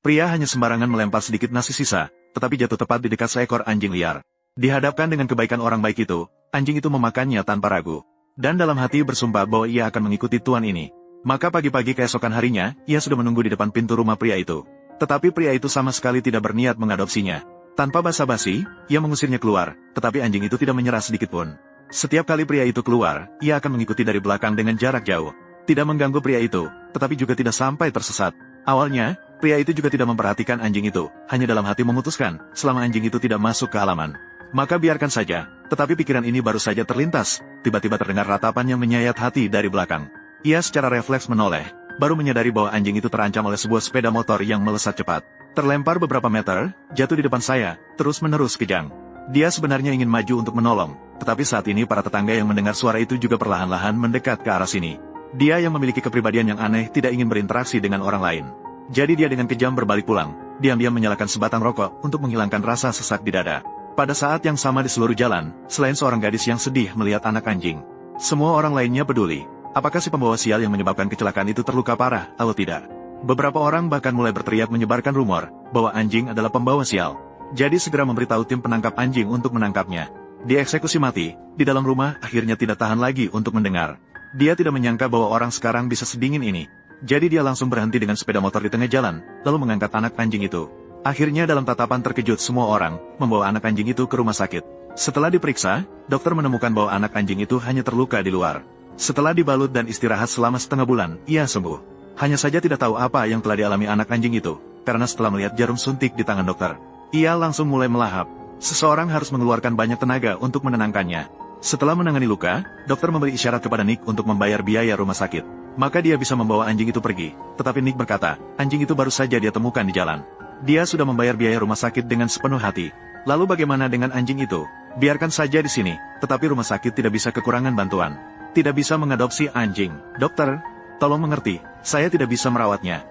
Pria hanya sembarangan melempar sedikit nasi sisa, tetapi jatuh tepat di dekat seekor anjing liar. Dihadapkan dengan kebaikan orang baik itu, anjing itu memakannya tanpa ragu. Dan dalam hati bersumpah bahwa ia akan mengikuti tuan ini. Maka pagi-pagi keesokan harinya, ia sudah menunggu di depan pintu rumah pria itu. Tetapi pria itu sama sekali tidak berniat mengadopsinya. Tanpa basa-basi, ia mengusirnya keluar, tetapi anjing itu tidak menyerah sedikitpun. Setiap kali pria itu keluar, ia akan mengikuti dari belakang dengan jarak jauh. Tidak mengganggu pria itu, tetapi juga tidak sampai tersesat. Awalnya, pria itu juga tidak memperhatikan anjing itu, hanya dalam hati memutuskan, selama anjing itu tidak masuk ke halaman, maka biarkan saja. Tetapi pikiran ini baru saja terlintas, tiba-tiba terdengar ratapan yang menyayat hati dari belakang. Ia secara refleks menoleh, baru menyadari bahwa anjing itu terancam oleh sebuah sepeda motor yang melesat cepat. Terlempar beberapa meter, jatuh di depan saya, terus-menerus kejang. Dia sebenarnya ingin maju untuk menolong, tetapi saat ini para tetangga yang mendengar suara itu juga perlahan-lahan mendekat ke arah sini. Dia yang memiliki kepribadian yang aneh tidak ingin berinteraksi dengan orang lain. Jadi dia dengan kejam berbalik pulang, diam-diam menyalakan sebatang rokok untuk menghilangkan rasa sesak di dada. Pada saat yang sama di seluruh jalan, selain seorang gadis yang sedih melihat anak anjing, semua orang lainnya peduli. Apakah si pembawa sial yang menyebabkan kecelakaan itu terluka parah atau tidak? Beberapa orang bahkan mulai berteriak menyebarkan rumor bahwa anjing adalah pembawa sial. Jadi segera memberitahu tim penangkap anjing untuk menangkapnya. Dieksekusi mati, di dalam rumah akhirnya tidak tahan lagi untuk mendengar. Dia tidak menyangka bahwa orang sekarang bisa sedingin ini. Jadi dia langsung berhenti dengan sepeda motor di tengah jalan, lalu mengangkat anak anjing itu. Akhirnya dalam tatapan terkejut semua orang, membawa anak anjing itu ke rumah sakit. Setelah diperiksa, dokter menemukan bahwa anak anjing itu hanya terluka di luar. Setelah dibalut dan istirahat selama setengah bulan, ia sembuh. Hanya saja tidak tahu apa yang telah dialami anak anjing itu, karena setelah melihat jarum suntik di tangan dokter, ia langsung mulai melahap. Seseorang harus mengeluarkan banyak tenaga untuk menenangkannya. Setelah menangani luka, dokter memberi isyarat kepada Nick untuk membayar biaya rumah sakit. Maka dia bisa membawa anjing itu pergi. Tetapi Nick berkata, anjing itu baru saja dia temukan di jalan. Dia sudah membayar biaya rumah sakit dengan sepenuh hati. Lalu bagaimana dengan anjing itu? Biarkan saja di sini, tetapi rumah sakit tidak bisa kekurangan bantuan. Tidak bisa mengadopsi anjing. Dokter, tolong mengerti, saya tidak bisa merawatnya.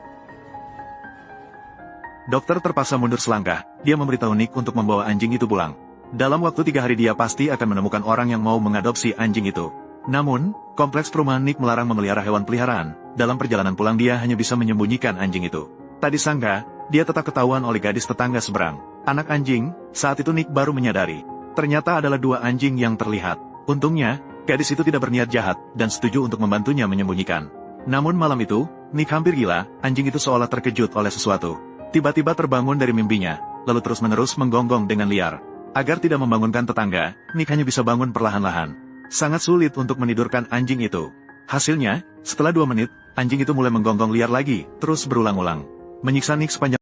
Dokter terpaksa mundur selangkah, dia memberitahu Nick untuk membawa anjing itu pulang. Dalam waktu 3 hari dia pasti akan menemukan orang yang mau mengadopsi anjing itu. Namun, kompleks perumahan Nick melarang memelihara hewan peliharaan. Dalam perjalanan pulang dia hanya bisa menyembunyikan anjing itu. Tak disangka, dia tetap ketahuan oleh gadis tetangga seberang. Anak anjing, saat itu Nick baru menyadari. Ternyata adalah 2 anjing yang terlihat. Untungnya, gadis itu tidak berniat jahat, dan setuju untuk membantunya menyembunyikan. Namun malam itu, Nick hampir gila, anjing itu seolah terkejut oleh sesuatu. Tiba-tiba terbangun dari mimpinya, lalu terus-menerus menggonggong dengan liar. Agar tidak membangunkan tetangga, Nick hanya bisa bangun perlahan-lahan. Sangat sulit untuk menidurkan anjing itu. Hasilnya, setelah 2 menit, anjing itu mulai menggonggong liar lagi, terus berulang-ulang. Menyiksa Nick sepanjang